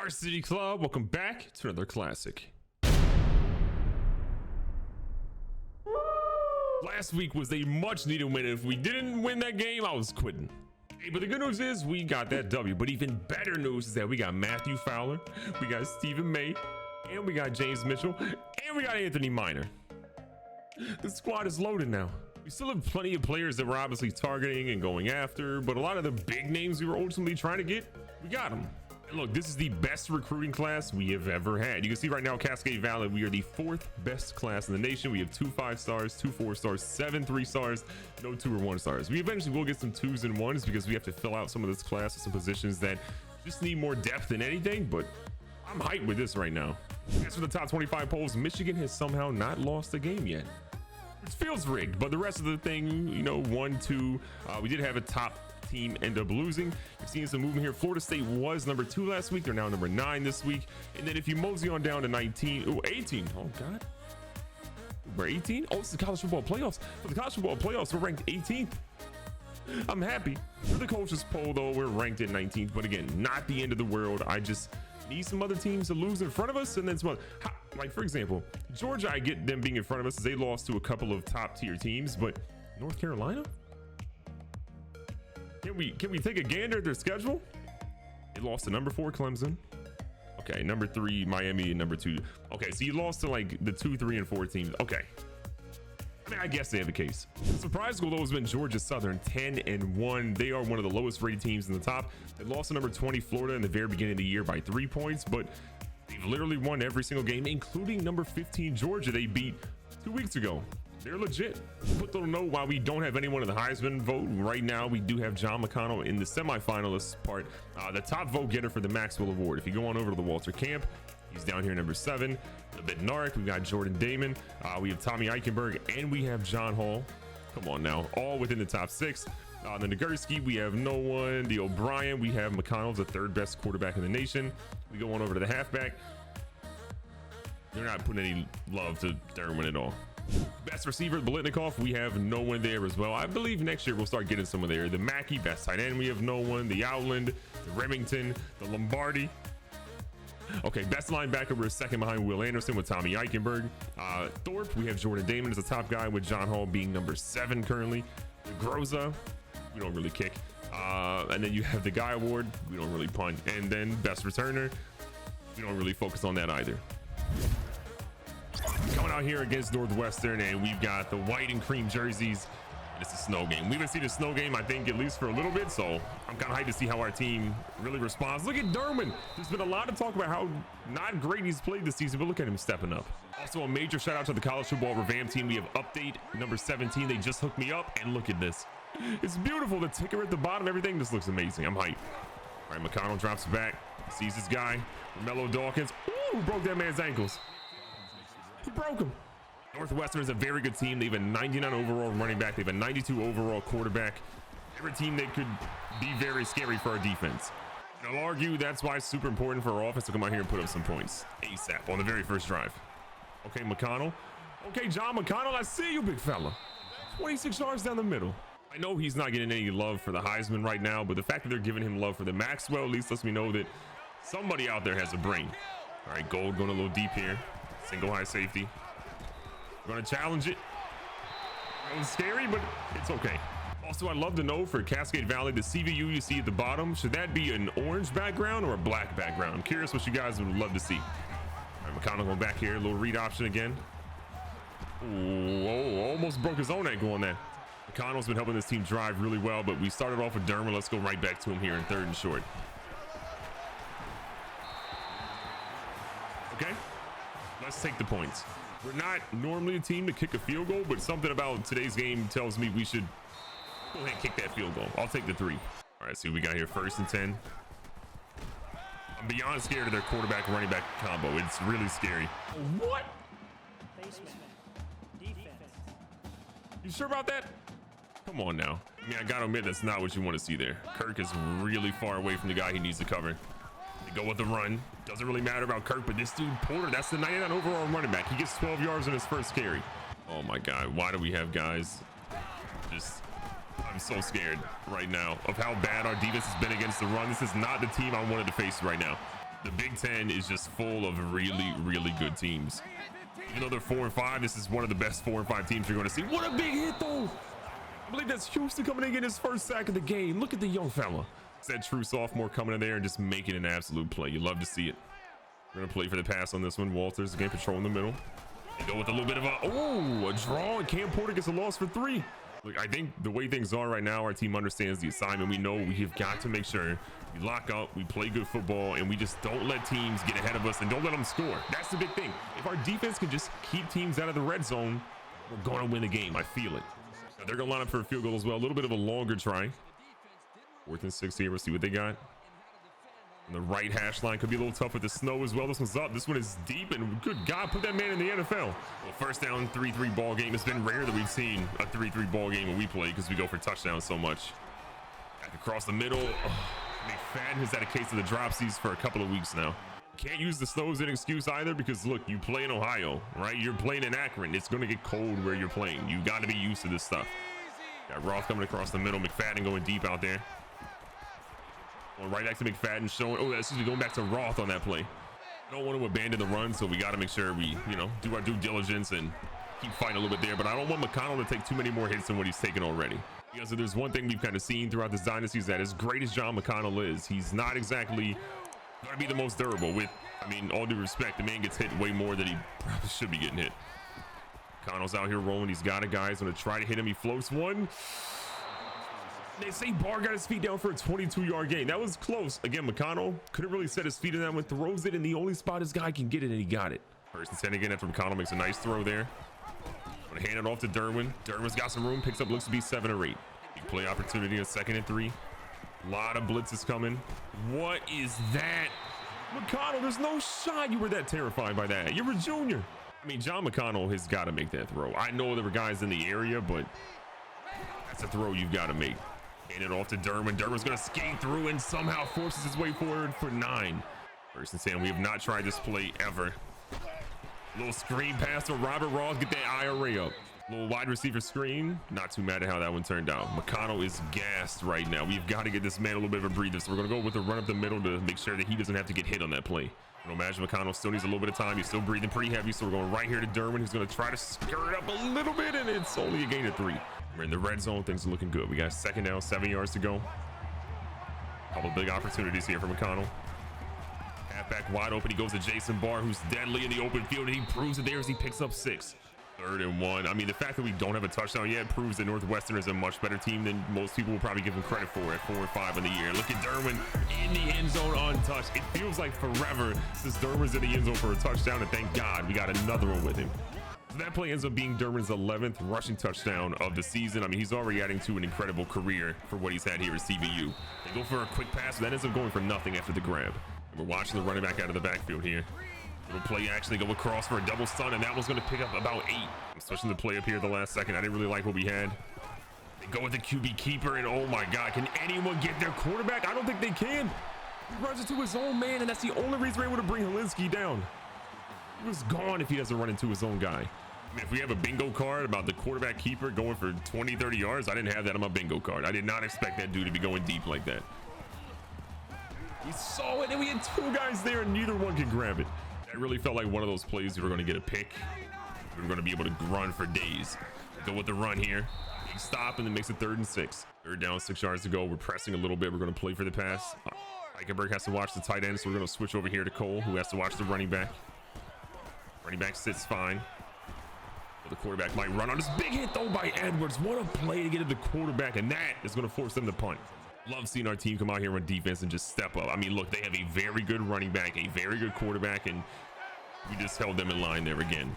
Varsity Club, welcome back to another classic. Last week was a much needed win. If we didn't win that game, I was quitting. Hey, but the good news is we got that W. But even better news is that we got Matthew Fowler, we got Stephen May, and we got James Mitchell, and we got Anthony Minor. The squad is loaded now. We still have plenty of players that we're obviously targeting and going after, but a lot of the big names we were ultimately trying to get, we got them. And look, this is the best recruiting class we have ever had. You can see right now, Cascade Valley, we are the 4th best class in the nation. We have 2 5-stars, 2 4-stars, 7 3-stars, no 2 or 1-stars. We eventually will get some 2s and 1s because we have to fill out some of this class with some positions that just need more depth than anything, but I'm hyped with this right now. As for the top 25 polls, Michigan has somehow not lost a game yet, which feels rigged, but the rest of the thing, you know, 1, 2, we did have a top team end up losing. You've seen some movement here. Florida State was number 2 last week. They're now number 9 this week. And then if you mosey on down to 19, 18. Oh God, we're 18. Oh, it's the college football playoffs. For the college football playoffs, we're ranked 18th. I'm happy. For the coaches poll though, we're ranked at 19th, but again, not the end of the world. I just need some other teams to lose in front of us, and then some other, like for example, Georgia. I get them being in front of us as they lost to a couple of top tier teams, but North Carolina, can we take a gander at their schedule? They lost to number 4 Clemson, okay, number 3 Miami, and number 2. Okay, so you lost to like the 2, 3, and 4 teams. Okay, I mean, I guess they have a case. Surprise school though has been Georgia Southern, 10-1. They are one of the lowest rated teams in the top. They lost to number 20 Florida in the very beginning of the year by 3 points, but they've literally won every single game, including number 15 Georgia they beat 2 weeks ago. They're legit. Put little note, while we don't have anyone in the Heisman vote right now, we do have John McConnell in the semifinalists part, the top vote getter for the Maxwell Award. If you go on over to the Walter Camp, he's down here number 7. A bit Narek, we've got Jordan Damon, we have Tommy Eichenberg, and we have John Hall. Come on now, all within the top 6. The Nagurski, we have no one. The O'Brien, we have McConnell, the 3rd best quarterback in the nation. We go on over to the halfback. They're not putting any love to Derwin at all. Best receiver, Bolitnikoff, we have no one there as well. I believe next year we'll start getting someone there. The Mackey, best tight end, we have no one. The Outland, the Remington, the Lombardi. Okay, best linebacker, we're 2nd behind Will Anderson with Tommy Eichenberg. Thorpe, we have Jordan Damon as the top guy with John Hall being number 7 currently. The Groza, we don't really kick. And then you have the Guy Award, we don't really punt. And then best returner, we don't really focus on that either. Coming out here against Northwestern, and we've got the white and cream jerseys. It's a snow game. We haven't seen a snow game, I think, at least for a little bit, so I'm kind of hyped to see how our team really responds. Look at Derwin. There's been a lot of talk about how not great he's played this season, but look at him stepping up. Also, a major shout out to the College Football Revamped team. We have update number 17. They just hooked me up, and look at this. It's beautiful. The ticker at the bottom, everything. This looks amazing. I'm hyped. All right, McConnell drops back, sees his guy, Romello Dawkins. Ooh, broke that man's ankles. He broke him. Northwestern is a very good team. They have a 99 overall running back. They have a 92 overall quarterback. They're a team that could be very scary for our defense. And I'll argue that's why it's super important for our offense to come out here and put up some points ASAP on the very first drive. Okay, McConnell. Okay, John McConnell, I see you, big fella. 26 yards down the middle. I know he's not getting any love for the Heisman right now, but the fact that they're giving him love for the Maxwell at least lets me know that somebody out there has a brain. All right, Gold going a little deep here. Single high safety. We're going to challenge it. It was scary, but it's okay. Also, I'd love to know for Cascade Valley, the CVU you see at the bottom, should that be an orange background or a black background? I'm curious what you guys would love to see. All right, McConnell going back here. A little read option again. Whoa, almost broke his own ankle on that. McConnell's been helping this team drive really well, but we started off with Derwin. Let's go right back to him here in 3rd and short. Okay, let's take the points. We're not normally a team to kick a field goal, but something about today's game tells me we should go ahead and kick that field goal. I'll take the 3. All right, see what we got here. 1st and 10. I'm beyond scared of their quarterback running back combo. It's really scary. What? You sure about that? Come on now. I mean, I gotta admit, that's not what you want to see there. Kirk is really far away from the guy he needs to cover. They go with the run. Doesn't really matter about Kirk, but this dude Porter, that's the 99 overall running back. He gets 12 yards on his first carry. Oh my God, why do we have guys just, I'm so scared right now of how bad our defense has been against the run. This is not the team I wanted to face right now. The Big Ten is just full of really, really good teams. Even though they're 4-5, this is one of the best 4-5 teams you're going to see. What a big hit, though. I believe that's Houston coming in, getting his first sack of the game. Look at the young fella. It's that true sophomore coming in there and just making an absolute play. You love to see it. We're going to play for the pass on this one. Walters again patrolling the middle. They go with a little bit of a draw, and Cam Porter gets a loss for 3. Look, I think the way things are right now, our team understands the assignment. We know we have got to make sure we lock up, we play good football, and we just don't let teams get ahead of us and don't let them score. That's the big thing. If our defense can just keep teams out of the red zone, we're going to win the game. I feel it. Now, they're going to line up for a field goal as well. A little bit of a longer try. 4th and 6 here. We'll see what they got. And the right hash line could be a little tough with the snow as well. This one's up. This one is deep, and good God, put that man in the NFL. Well, first down, 3-3 ball game. It's been rare that we've seen a 3-3 ball game when we play because we go for touchdowns so much. Back across the middle. McFadden has had a case of the dropsies for a couple of weeks now. Can't use the snow as an excuse either because, look, you play in Ohio, right? You're playing in Akron. It's going to get cold where you're playing. You got to be used to this stuff. Got Roth coming across the middle. McFadden going deep out there. Going right back to McFadden, showing, going back to Roth on that play. I don't want to abandon the run, so we got to make sure we, do our due diligence and keep fighting a little bit there. But I don't want McConnell to take too many more hits than what he's taken already. Because if there's one thing we've kind of seen throughout this dynasty is that as great as John McConnell is, he's not exactly going to be the most durable. With, all due respect, the man gets hit way more than he probably should be getting hit. McConnell's out here rolling. He's got a guy who's going to try to hit him. He floats one. They say Barr got his feet down for a 22-yard gain. That was close. Again, McConnell couldn't really set his feet in that one. Throws it in the only spot his guy can get it, and he got it. First and 10 again after McConnell makes a nice throw there. Gonna hand it off to Derwin. Derwin's got some room. Picks up, looks to be 7 or 8. Big play opportunity on 2nd and 3. A lot of blitzes coming. What is that? McConnell, there's no shot you were that terrified by that. You're a junior. John McConnell has got to make that throw. I know there were guys in the area, but that's a throw you've got to make. Hand it off to Derwin. Derwin's going to skate through and somehow forces his way forward for 9. First and 10. We have not tried this play ever. Little screen pass to Robert Ross. Get that IRA up. Little wide receiver screen. Not too mad at how that one turned out. McConnell is gassed right now. We've got to get this man a little bit of a breather. So we're going to go with a run up the middle to make sure that he doesn't have to get hit on that play. Imagine McConnell still needs a little bit of time. He's still breathing pretty heavy. So we're going right here to Derwin, who's going to try to skirt up a little bit, and it's only a gain of 3. We're in the red zone. Things are looking good. We got 2nd down, 7 yards to go. Couple big opportunities here for McConnell. Halfback wide open. He goes to Jason Barr, who's deadly in the open field, and he proves it there as he picks up 6. 3rd and 1. The fact that we don't have a touchdown yet proves that Northwestern is a much better team than most people will probably give them credit for at 4-5 in the year. Look at Derwin in the end zone untouched. It feels like forever since Derwin's in the end zone for a touchdown, and thank God we got another one with him. So that play ends up being Derwin's 11th rushing touchdown of the season. He's already adding to an incredible career for what he's had here at CVU. They go for a quick pass, but that ends up going for nothing after the grab. And we're watching the running back out of the backfield here. Little play actually go across for a double stun, and that one's going to pick up about 8. I'm switching the play up here at the last second. I didn't really like what we had. They go with the QB keeper, and oh my God, can anyone get their quarterback? I don't think they can. He runs into his own man, and that's the only reason we're able to bring Helinski down. He was gone if he doesn't run into his own guy. If we have a bingo card about the quarterback keeper going for 20, 30 yards, I didn't have that on my bingo card. I did not expect that dude to be going deep like that. We saw it, and we had 2 guys there, and neither one could grab it. That really felt like one of those plays we were going to get a pick. We were going to be able to run for days. Go with the run here. Big stop, and then makes it 3rd and 6. 3rd down, 6 yards to go. We're pressing a little bit. We're going to play for the pass. Eichenberg has to watch the tight end, so we're going to switch over here to Cole, who has to watch the running back. Running back sits fine. The quarterback might run on this big hit though by Edwards. What a play to get to the quarterback, and that is going to force them to punt. Love seeing our team come out here on defense and just step up. Look, they have a very good running back, a very good quarterback, and we just held them in line there again.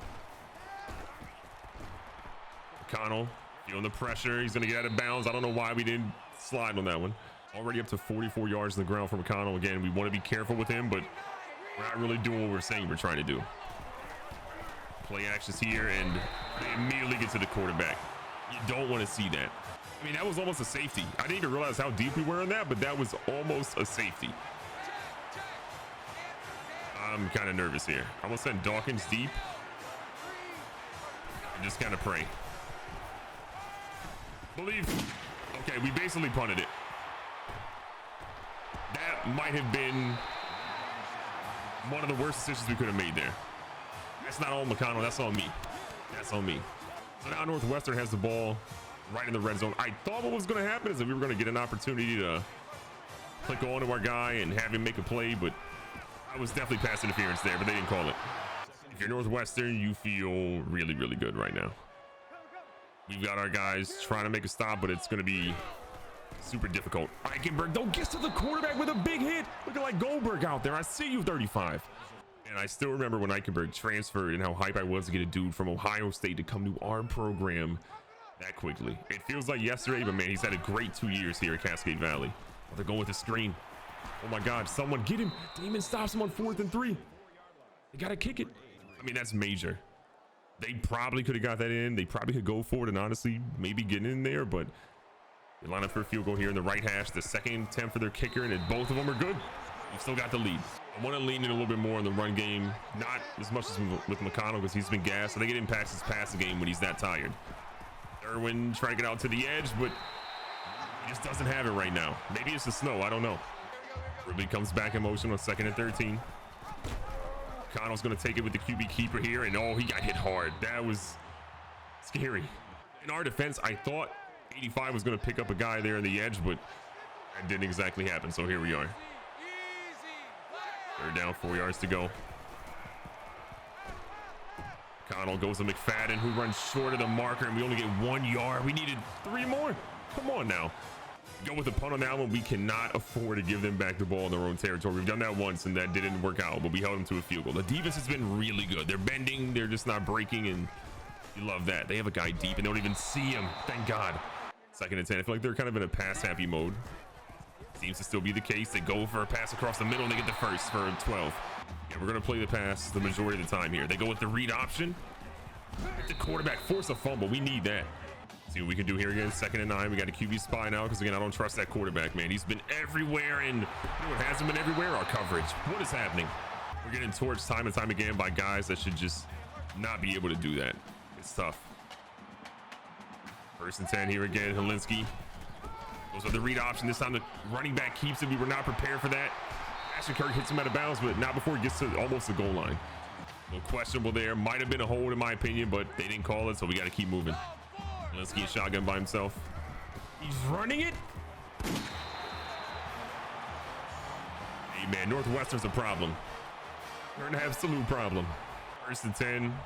McConnell feeling the pressure. He's going to get out of bounds. I don't know why we didn't slide on that one. Already up to 44 yards in the ground for McConnell. Again, we want to be careful with him, but we're not really doing what we're saying we're trying to do. Play actions here, and they immediately get to the quarterback. You don't want to see that. That was almost a safety. I didn't even realize how deep we were in that, but that was almost a safety. I'm kind of nervous here. I'm gonna send Dawkins deep and just kind of pray. Believe. Okay, we basically punted it. That might have been One of the worst decisions we could have made there. That's not on McConnell. That's on me. That's on me. So now Northwestern has the ball right in the red zone. I thought what was going to happen is that we were going to get an opportunity to click on to our guy and have him make a play, but I was definitely pass interference there, but they didn't call it. If you're Northwestern, you feel really, really good right now. We've got our guys trying to make a stop, but it's going to be super difficult. Eichenberg, don't get to the quarterback with a big hit. Looking like Goldberg out there. I see you, 35. And I still remember when Eichenberg transferred and how hype I was to get a dude from Ohio State to come to our program that quickly. It feels like yesterday, but man, he's had a great 2 years here at Cascade Valley. Oh, they're going with the screen. Oh my God, someone get him. Damon stops him on 4th and 3. They got to kick it. I mean, that's major. They probably could have got that in. They probably could go for it and honestly maybe get in there, but they line up for a field goal here in the right hash. The second attempt for their kicker, and both of them are good. We've still got the lead. I want to lean in a little bit more in the run game, not as much as with McConnell because he's been gassed. I think it impacts his passing game when he's that tired. Irwin trying to get out to the edge, but he just doesn't have it right now. Maybe it's the snow. I don't know. Ridley comes back in motion on 2nd and 13. McConnell's going to take it with the QB keeper here, and oh, he got hit hard. That was scary. In our defense, I thought 85 was going to pick up a guy there on the edge, but that didn't exactly happen. So here we are. 3rd down, 4 yards to go. McConnell goes to McFadden, who runs short of the marker, and we only get 1 yard. We needed 3 more. Come on now. Go with the punt on that one. We cannot afford to give them back the ball in their own territory. We've done that once, and that didn't work out, but we held them to a field goal. The defense has been really good. They're bending. They're just not breaking, and you love that. They have a guy deep, and they don't even see him. Thank God. 2nd and 10. I feel like they're kind of in a pass-happy mode. Seems to still be the case. They go for a pass across the middle, and they get the first for 12. Yeah, we're going to play the pass the majority of the time here. They go with the read option. Hit the quarterback, force a fumble. We need that. See what we can do here again. 2nd and 9. We got a QB spy now because, again, I don't trust that quarterback, man. He's been everywhere, and you know what hasn't been everywhere? Our coverage. What is happening? We're getting torched time and time again by guys that should just not be able to do that. It's tough. 1st and 10 here again. Helinski goes with the read option. This time the running back keeps it. We were not prepared for that. Ashton Kirk hits him out of bounds, but not before he gets to almost the goal line. A little questionable there. Might have been a hold in my opinion, but they didn't call it, so we got to keep moving. Helinski shotgun by himself. He's running it. Hey man, Northwestern's a problem. They're an absolute problem. 1st and 10.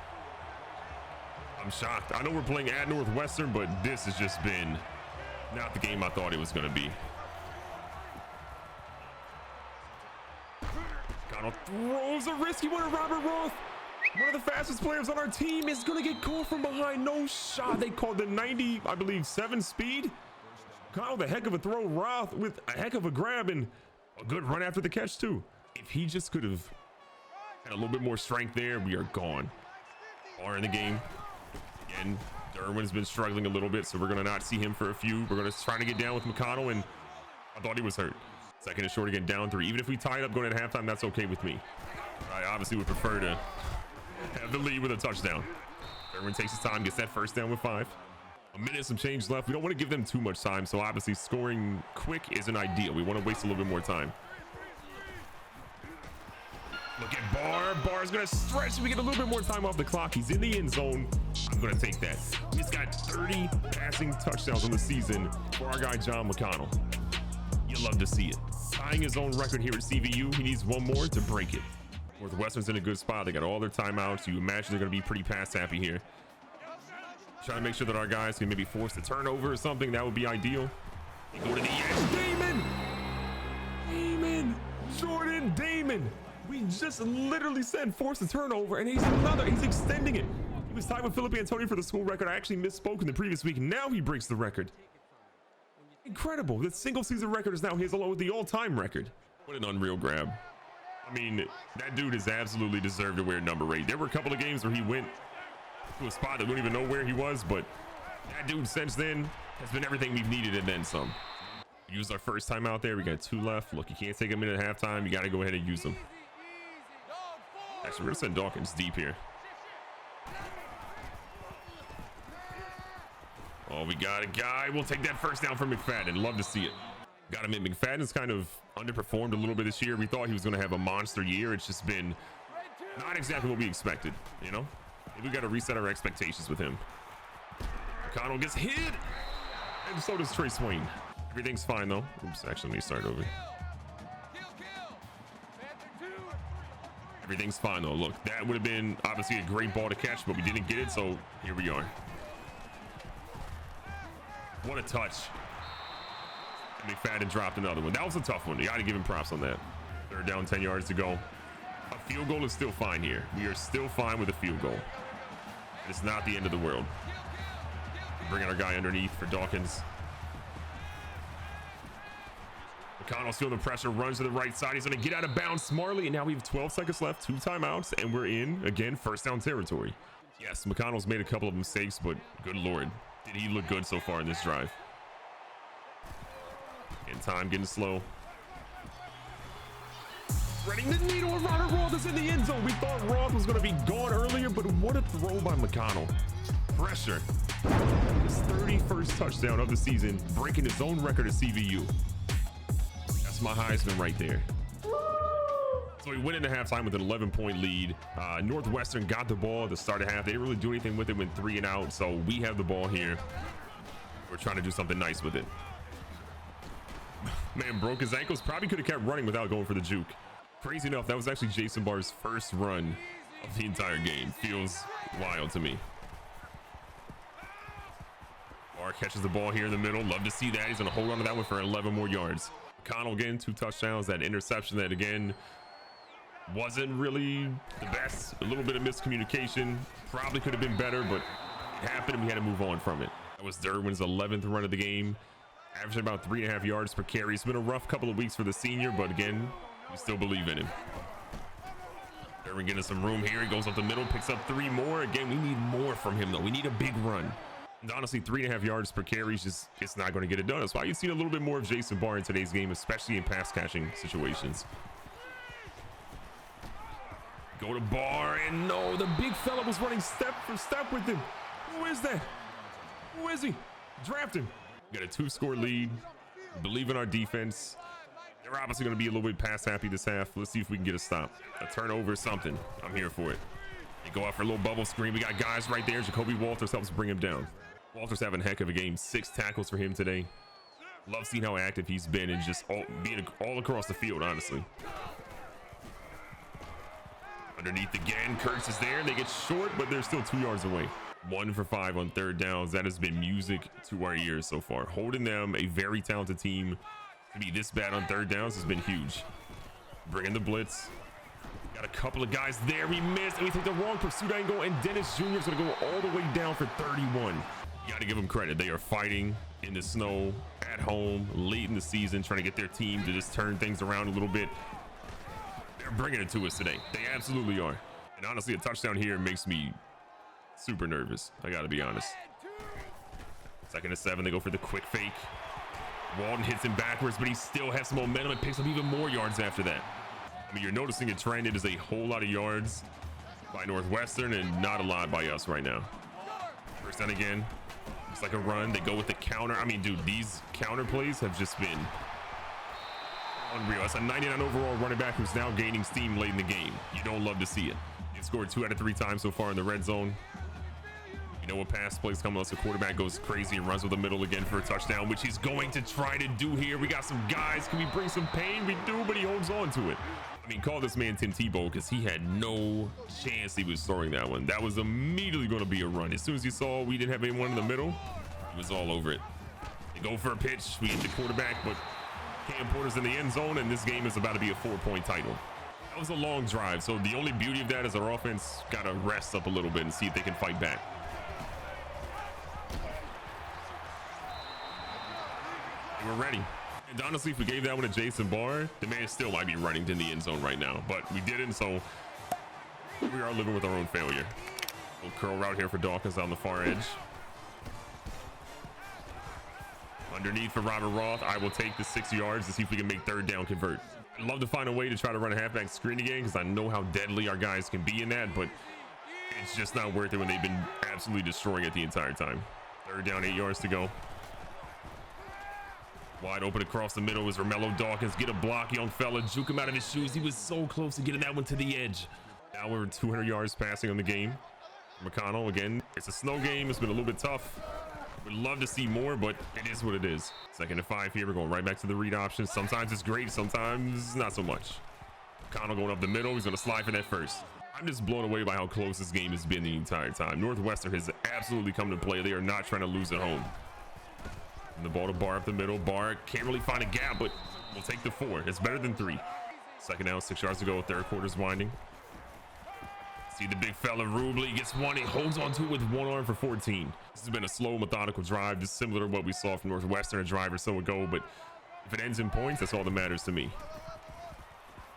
I'm shocked. I know we're playing at Northwestern, but this has just been not the game I thought it was going to be. Connell throws a risky one to Robert Roth. One of the fastest players on our team is going to get caught from behind. No shot. They called the 90, I believe, 7 speed. Connell, the heck of a throw. Roth with a heck of a grab and a good run after the catch, too. If he just could have had a little bit more strength there, we are gone. Far in the game. Again, Derwin's been struggling a little bit, so we're going to not see him for a few. We're going to try to get down with McConnell, and I thought he was hurt. 2nd and short again, down 3. Even if we tie it up going at halftime, that's okay with me. I obviously would prefer to have the lead with a touchdown. Derwin takes his time, gets that 1st down with 5. A minute, some change left. We don't want to give them too much time, so obviously scoring quick isn't ideal. We want to waste a little bit more time. Look at Barr. Barr's going to stretch. We get a little bit more time off the clock. He's in the end zone. I'm going to take that. He's got 30 passing touchdowns on the season for our guy, John McConnell. You love to see it. Tying his own record here at CVU. He needs one more to break it. Northwestern's in a good spot. They got all their timeouts. You imagine they're going to be pretty pass happy here. Trying to make sure that our guys can maybe force a turnover or something. That would be ideal. They go to the edge. Damon! Jordan Damon! We just literally said force a turnover, and he's extending it. He was tied with Philip Antonio for the school record. I actually misspoke in the previous week. Now he breaks the record. Incredible. The single season record is now his, along with the all-time record. What an unreal grab. I mean, that dude has absolutely deserved to wear number 8. There were a couple of games where he went to a spot that we don't even know where he was, but that dude since then has been everything we've needed and then some. We used our first time out there. We got 2 left. Look, you can't take a minute at halftime. You got to go ahead and use them. Actually, we're going to send Dawkins deep here. Oh, we got a guy. We'll take that 1st down from McFadden. Love to see it. Got to admit, McFadden's kind of underperformed a little bit this year. We thought he was going to have a monster year. It's just been not exactly what we expected, you know? Maybe we got to reset our expectations with him. McConnell gets hit, and so does Trey Swain. Everything's fine, though. Oops, actually, let me start over. Everything's fine, though. Look, that would have been obviously a great ball to catch, but we didn't get it, so here we are. What a touch. McFadden dropped another one. That was a tough one. You got to give him props on that. Third down, 10 yards to go. A field goal is still fine here. We are still fine with a field goal. It's not the end of the world. Bringing our guy underneath for Dawkins. McConnell's feeling the pressure, runs to the right side. He's going to get out of bounds smartly, and now we have 12 seconds left, 2 timeouts, and we're in, again, first down territory. Yes, McConnell's made a couple of mistakes, but good Lord, did he look good so far in this drive. And time getting slow. Threading the needle, and Robert Roth is in the end zone. We thought Roth was going to be gone earlier, but what a throw by McConnell. Pressure. His 31st touchdown of the season, breaking his own record at CVU. That's my Heisman right there. So we went into halftime with an 11-point lead. Northwestern got the ball at the start of half. They didn't really do anything with it, went 3 and out. So we have the ball here. We're trying to do something nice with it. Man, broke his ankles. Probably could have kept running without going for the juke. Crazy enough, that was actually Jason Barr's first run of the entire game. Feels wild to me. Barr catches the ball here in the middle. Love to see that. He's going to hold on to that one for 11 more yards. McConnell again, 2 touchdowns. That interception that, again, wasn't really the best. A little bit of miscommunication. Probably could have been better, but it happened and we had to move on from it. That was Derwin's 11th run of the game. Averaging about 3.5 yards per carry. It's been a rough couple of weeks for the senior, but again, we still believe in him. Derwin getting some room here. He goes up the middle, picks up 3 more. Again, we need more from him, though. We need a big run. And honestly, 3.5 yards per carry is just, it's not going to get it done. That's why you've seen a little bit more of Jason Barr in today's game, especially in pass catching situations. Go to Barr, and no, the big fella was running step for step with him. Who is that? Who is he? Draft him. We got a 2-score lead. Believe in our defense. They're obviously going to be a little bit pass happy this half. Let's see if we can get a stop. A turnover or something. I'm here for it. They go out for a little bubble screen. We got guys right there. Jacoby Walters helps bring him down. Walters having a heck of a game. 6 tackles for him today. Love seeing how active he's been and just being all across the field, honestly. Underneath again. Kurtz is there. They get short, but they're still 2 yards away. 1 for 5 on third downs. That has been music to our ears so far. Holding them, a very talented team, to be this bad on third downs has been huge. Bringing the blitz. Got a couple of guys there. We missed, and we take the wrong pursuit angle, and Dennis Jr. is going to go all the way down for 31. You got to give them credit. They are fighting in the snow at home late in the season, trying to get their team to just turn things around a little bit. They're bringing it to us today. They absolutely are. And honestly, a touchdown here makes me super nervous. I got to be honest. 2nd and 7. They go for the quick fake. Walton hits him backwards, but he still has some momentum and picks up even more yards after that. I mean, you're noticing a trend. It is a whole lot of yards by Northwestern and not a lot by us right now. First down again. Looks like a run. They go with the counter. I mean, dude, these counter plays have just been unreal. That's a 99 overall running back who's now gaining steam late in the game. You don't love to see it. They've scored 2 out of 3 times so far in the red zone. You know what pass plays come unless the quarterback goes crazy and runs with the middle again for a touchdown, which he's going to try to do here. We got some guys. Can we bring some pain? We do, but he holds on to it. I mean, call this man Tim Tebow because he had no chance he was throwing that one. That was immediately going to be a run. As soon as he saw we didn't have anyone in the middle, he was all over it. They go for a pitch. We get the quarterback, but Cam Porter's in the end zone, and this game is about to be a 4-point title. That was a long drive, so the only beauty of that is our offense got to rest up a little bit and see if they can fight back. We're ready. And honestly, if we gave that one to Jason Barr, the man still might be running to the end zone right now, but we didn't, so we are living with our own failure. Little curl route here for Dawkins on the far edge. Underneath for Robert Roth. I will take the 6 yards to see if we can make third down convert. I'd love to find a way to try to run a halfback screen again because I know how deadly our guys can be in that, but it's just not worth it when they've been absolutely destroying it the entire time. Third down, 8 yards to go. Wide open across the middle is Romello Dawkins. Get a block, young fella. Juke him out of his shoes. He was so close to getting that one to the edge. Now we're 200 yards passing on the game. McConnell again. It's a snow game. It's been a little bit tough. Would love to see more, but it is what it is. 2nd and 5 here. We're going right back to the read options. Sometimes it's great, sometimes not so much. McConnell going up the middle. He's going to slide for that first. I'm just blown away by how close this game has been the entire time. Northwestern has absolutely come to play. They are not trying to lose at home. And the ball to Barr up the middle. Barr can't really find a gap, but we'll take the 4. It's better than 3. 2nd down, 6 yards to go. 3rd quarter's winding. See the big fella Rubley gets one. He holds on to it with one arm for 14. This has been a slow, methodical drive, just similar to what we saw from Northwestern a drive or so ago. But if it ends in points, that's all that matters to me.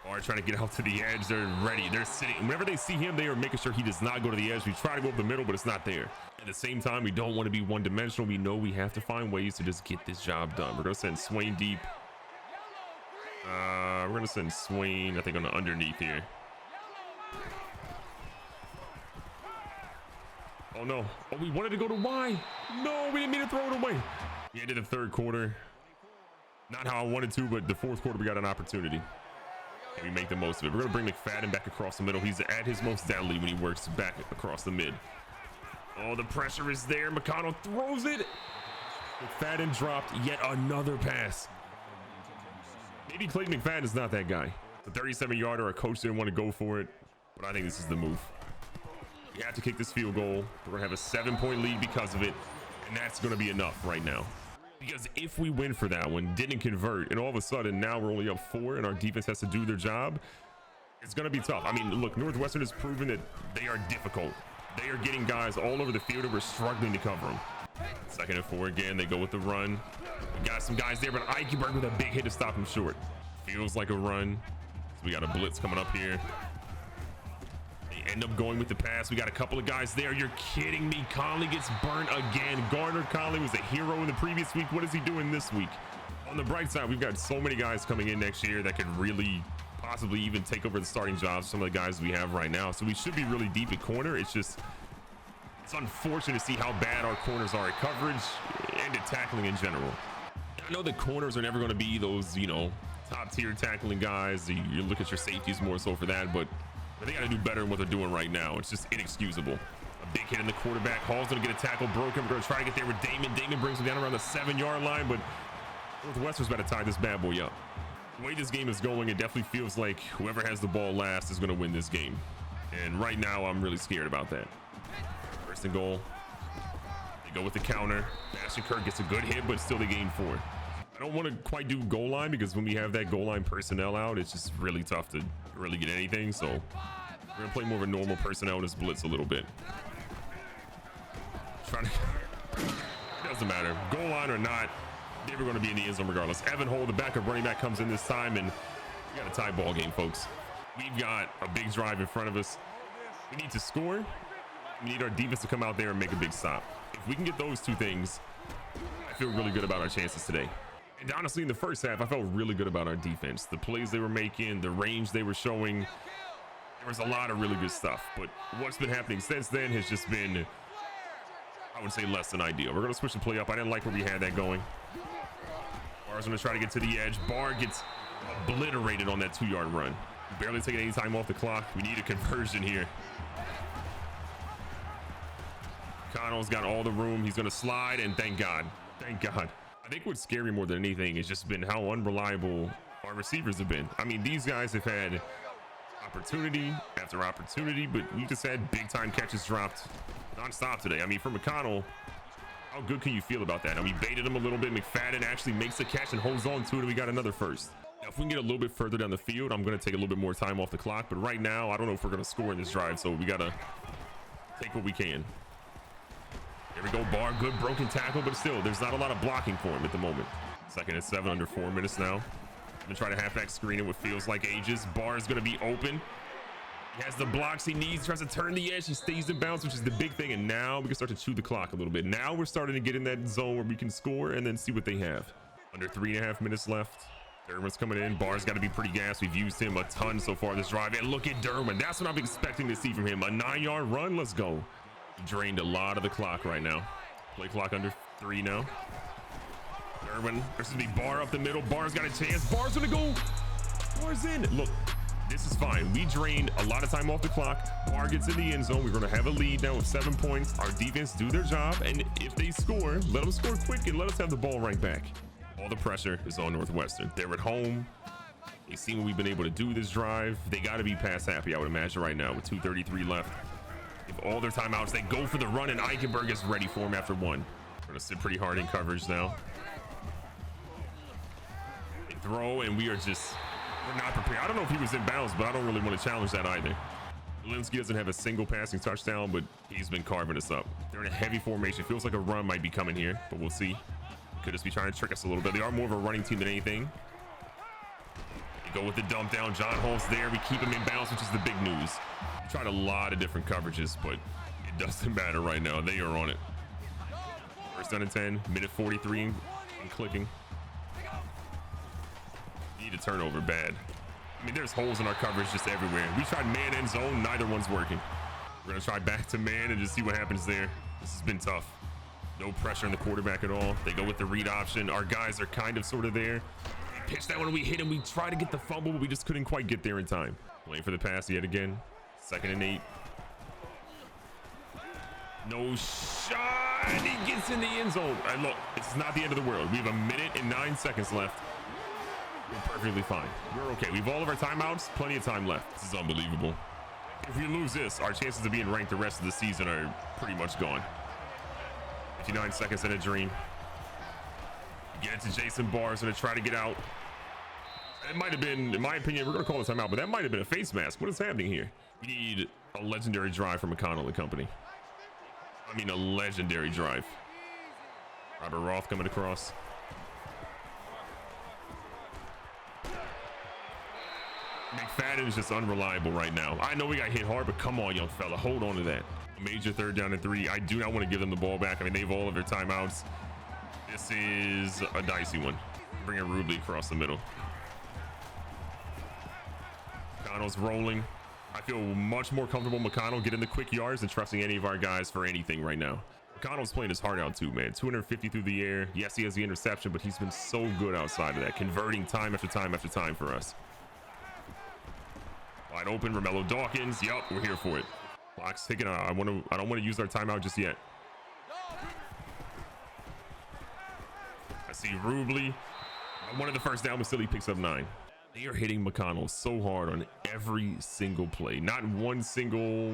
Barr trying to get out to the edge. They're ready. They're sitting. Whenever they see him, they are making sure he does not go to the edge. We try to go up the middle, but it's not there. At the same time, we don't want to be one-dimensional. We know we have to find ways to just get this job done. We're going to send Swain deep. We're going to send Swain, I think, on the underneath here. Oh no. Oh, we wanted to go to Y. No, we didn't mean to throw it away. We ended the 3rd quarter. Not how I wanted to, but the 4th quarter, we got an opportunity. And we make the most of it. We're going to bring McFadden back across the middle. He's at his most deadly when he works back across the mid. Oh, the pressure is there. McConnell throws it. McFadden dropped yet another pass. Maybe Clayton McFadden is not that guy. The 37-yarder, our coach didn't want to go for it, but I think this is the move. We have to kick this field goal. We're going to have a 7-point lead because of it, and that's going to be enough right now. Because if we win for that one, didn't convert, and all of a sudden now we're only up 4 and our defense has to do their job, it's going to be tough. I mean, look, Northwestern has proven that they are difficult. They are getting guys all over the field and we're struggling to cover them. 2nd and 4 again. They go with the run. We got some guys there, but Eichenberg with a big hit to stop him short. Feels like a run. So we got a blitz coming up here. They end up going with the pass. We got a couple of guys there. You're kidding me. Conley gets burnt again. Garner Conley was a hero in the previous week. What is he doing this week? On the bright side, we've got so many guys coming in next year that could really possibly even take over the starting jobs. Some of the guys we have right now. So we should be really deep at corner. It's unfortunate to see how bad our corners are at coverage and at tackling in general. I know the corners are never going to be those, top tier tackling guys. You look at your safeties more so for that, but they got to do better than what they're doing right now. It's just inexcusable. A big hit in the quarterback. Hall's going to get a tackle broken. We're going to try to get there with Damon. Damon brings him down around the 7-yard line, but Northwestern's about to tie this bad boy up. The way this game is going, it definitely feels like whoever has the ball last is going to win this game. And right now, I'm really scared about that. 1st and goal. They go with the counter. Bastion Kirk gets a good hit, but still they gain 4. I don't want to quite do goal line because when we have that goal line personnel out, it's just really tough to really get anything. So we're going to play more of a normal personnel in this blitz a little bit. It doesn't matter. Goal line or not, they were going to be in the end zone regardless. Evan Hole, the backup running back, comes in this time, and we got a tie ball game, folks. We've got a big drive in front of us. We need to score. We need our defense to come out there and make a big stop. If we can get those 2 things, I feel really good about our chances today. And honestly, in the first half, I felt really good about our defense. The plays they were making, the range they were showing. There was a lot of really good stuff. But what's been happening since then has just been, I would say, less than ideal. We're going to switch the play up. I didn't like where we had that going. Barr's going to try to get to the edge. Barr gets obliterated on that 2-yard run. Barely taking any time off the clock. We need a conversion here. Connell's got all the room. He's going to slide, and thank God. Thank God. I think what's scary more than anything has just been how unreliable our receivers have been. I mean, these guys have had opportunity after opportunity, but we just had big-time catches dropped nonstop today. I mean, for McConnell, how good can you feel about that? And we baited him a little bit. McFadden actually makes the catch and holds on to it, and we got another first. Now, if we can get a little bit further down the field, I'm going to take a little bit more time off the clock. But right now, I don't know if we're going to score in this drive, so we got to take what we can. There we go, Barr, good broken tackle, but still, there's not a lot of blocking for him at the moment. 2nd and 7, under 4 minutes now. I'm gonna try to halfback screen it what feels like ages. Barr is gonna be open. He has the blocks he needs, tries to turn the edge, he stays in bounds, which is the big thing, and now we can start to chew the clock a little bit. Now we're starting to get in that zone where we can score and then see what they have. Under 3.5 minutes left. Derwin's coming in. Barr's got to be pretty gassed. We've used him a ton so far this drive. And look at Derwin. That's what I'm expecting to see from him. A 9-yard run. Let's go. He drained a lot of the clock right now. Play clock under 3 now. Irwin, there's gonna be Barr up the middle. Barr's got a chance. Barr's gonna go. Barr's in. Look, this is fine. We drained a lot of time off the clock. Barr gets in the end zone. We're gonna have a lead now with 7 points. Our defense do their job, and if they score, let them score quick and let us have the ball right back. All the pressure is on Northwestern. They're at home. They see what we've been able to do this drive. They got to be pass happy, I would imagine, right now with 2:33 left. If all their timeouts, they go for the run, and Eichenberg is ready for him after one. We're gonna sit pretty hard in coverage now. They throw, and we're not prepared. I don't know if he was in bounds, but I don't really want to challenge that either. Linsky doesn't have a single passing touchdown, but he's been carving us up. They're in a heavy formation. Feels like a run might be coming here, but we'll see. Could just be trying to trick us a little bit. They are more of a running team than anything. They go with the dump down. John Holt's there. We keep him in bounds, which is the big news. We tried a lot of different coverages, but it doesn't matter right now. They are on it. First down and 10, minute 43 and clicking. Need a turnover bad. I mean, there's holes in our coverage just everywhere. We tried man and zone. Neither one's working. We're going to try back to man and just see what happens there. This has been tough. No pressure on the quarterback at all. They go with the read option. Our guys are kind of sort of there. We pitch that one, we hit him. We try to get the fumble, but we just couldn't quite get there in time. Waiting for the pass yet again. 2nd and 8. No shot. He gets in the end zone. And look, it's not the end of the world. We have 1 minute and 9 seconds left. We're perfectly fine. We're okay. We have all of our timeouts. Plenty of time left. This is unbelievable. If we lose this, our chances of being ranked the rest of the season are pretty much gone. 59 seconds in a dream. Get it to Jason Barr. Gonna try to get out. It might have been, in my opinion, we're gonna call this timeout, but that might have been a face mask. What is happening here? We need a legendary drive from McConnell and company. I mean, a legendary drive. Robert Roth coming across. McFadden is just unreliable right now. I know we got hit hard, but come on, young fella, hold on to that. Major 3rd down and 3. I do not want to give them the ball back. I mean, they have all of their timeouts. This is a dicey one. Bringing Rubley across the middle. McConnell's rolling. I feel much more comfortable McConnell getting the quick yards than trusting any of our guys for anything right now. McConnell's playing his heart out too, man. 250 through the air. Yes, he has the interception, but he's been so good outside of that, converting time after time after time for us. Wide open, Romello Dawkins. Yup, we're here for it. Clock's ticking. I don't want to use our timeout just yet. I see Rubley. One of the first down, but still he picks up 9. They are hitting McConnell so hard on every single play. Not one single,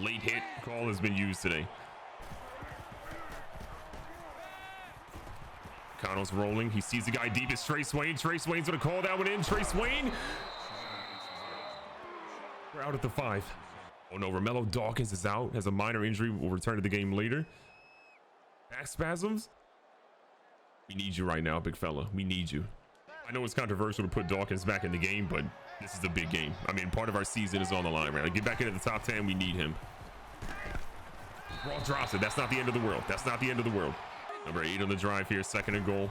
late hit call has been used today. McConnell's rolling. He sees the guy deep. It's Trey Swain. Trey Swain's going to call that one in. Trey Swain. We're out at the 5. Oh no, Romello Dawkins is out. Has a minor injury. Will return to the game later. Back spasms. We need you right now, big fella. We need you. I know it's controversial to put Dawkins back in the game, but this is a big game. I mean, part of our season is on the line right now. Get back into the top 10. We need him. Raw drops it. That's not the end of the world. That's not the end of the world. Number 8 on the drive here. 2nd and goal.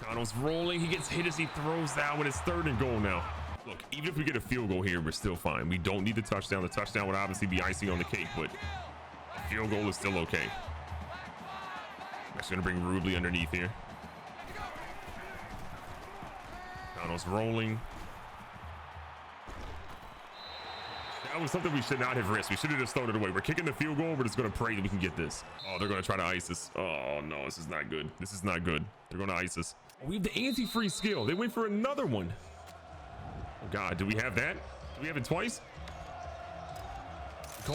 Connell's rolling. He gets hit as he throws that one. It's 3rd and goal now. Look, even if we get a field goal here, we're still fine. We don't need the touchdown. The touchdown would obviously be icing on the cake, but a field goal is still okay. I'm actually going to bring Rubley underneath here. Connell's rolling. That was something we should not have risked. We should have just thrown it away. We're kicking the field goal. We're just going to pray that we can get this. Oh, they're going to try to ice us. Oh, no, this is not good. This is not good. They're going to ice us. Oh, we have the anti-freeze skill. They went for another one. Oh, God. Do we have that? Do we have it twice? They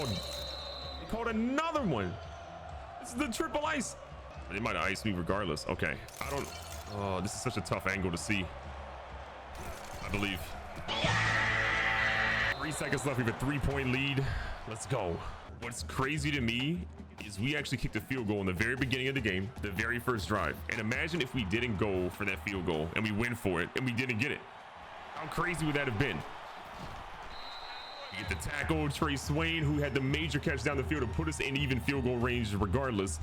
called another one. This is the triple ice. They might have iced me regardless. Okay. Oh, this is such a tough angle to see. I believe. 3 seconds left. We have a 3-point lead. Let's go. What's crazy to me is we actually kicked a field goal in the very beginning of the game, the very first drive. And imagine if we didn't go for that field goal and we went for it and we didn't get it. How crazy would that have been? You get the tackle, Trey Swain, who had the major catch down the field to put us in even field goal range regardless.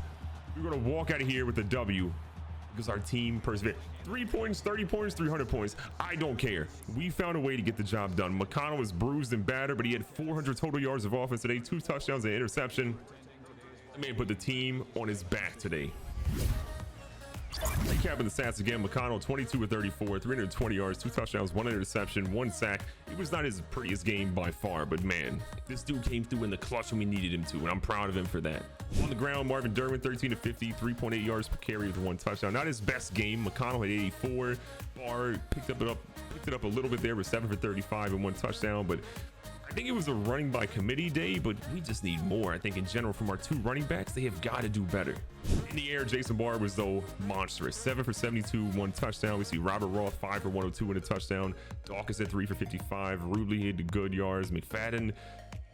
We're going to walk out of here with a W because our team persevered. 3 points, 30 points, 300 points. I don't care. We found a way to get the job done. McConnell was bruised and battered, but he had 400 total yards of offense today, 2 touchdowns and an interception. The man put the team on his back today. Recapping the stats again, McConnell 22 of 34, 320 yards, 2 touchdowns, 1 interception, 1 sack. It was not his prettiest game by far, but man, this dude came through in the clutch when we needed him to, and I'm proud of him for that. On the ground, Marvin Durbin 13 of 50, 3.8 yards per carry with 1 touchdown. Not his best game. McConnell had 84. Barr picked it up a little bit there with 7 for 35 and 1 touchdown, but I think it was a running by committee day, but we just need more. I think in general from our 2 running backs, they have got to do better. In the air, Jason Barr was though monstrous. 7 for 72, 1 touchdown. We see Robert Roth 5 for 102 and a touchdown. Dawkins at 3 for 55. Rubley hit good yards. McFadden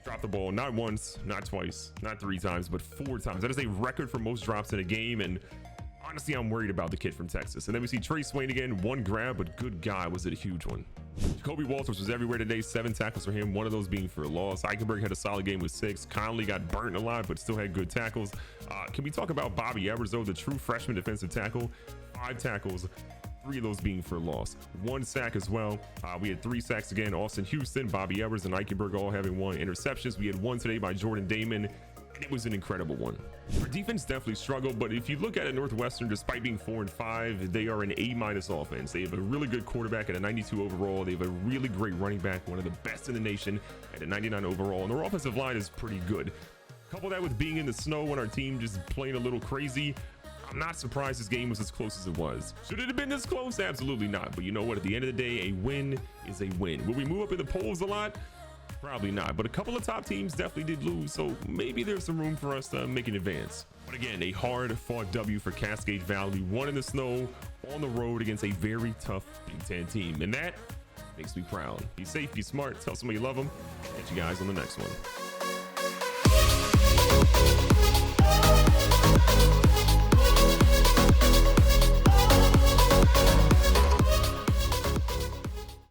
dropped the ball not once, not twice, not 3 times, but 4 times. That is a record for most drops in a game, and honestly, I'm worried about the kid from Texas. And then we see Trey Swain again, 1 grab, but good God, was it a huge one. Jacoby Walters was everywhere today, 7 tackles for him, 1 of those being for a loss. Eichenberg had a solid game with 6. Conley got burnt a lot, but still had good tackles. Can we talk about Bobby Evers, though, the true freshman defensive tackle? 5 tackles, 3 of those being for a loss. 1 sack as well. We had 3 sacks again. Austin Houston, Bobby Evers, and Eichenberg all having 1 interceptions. We had 1 today by Jordan Damon, and it was an incredible one. Our defense definitely struggled, but if you look at it, Northwestern, despite being 4-5, they are an A- offense. They have a really good quarterback at a 92 overall. They have a really great running back, one of the best in the nation at a 99 overall, and their offensive line is pretty good. Couple that with being in the snow and our team just playing a little crazy, I'm not surprised this game was as close as it was. Should it have been this close? Absolutely not. But you know what? At the end of the day, a win is a win. Will we move up in the polls a lot? Probably not, but a couple of top teams definitely did lose, so maybe there's some room for us to make an advance. But again, a hard-fought W for Cascade Valley, 1 in the snow on the road against a very tough Big Ten team, and that makes me proud. Be safe, be smart, tell somebody you love them. Catch you guys on the next one.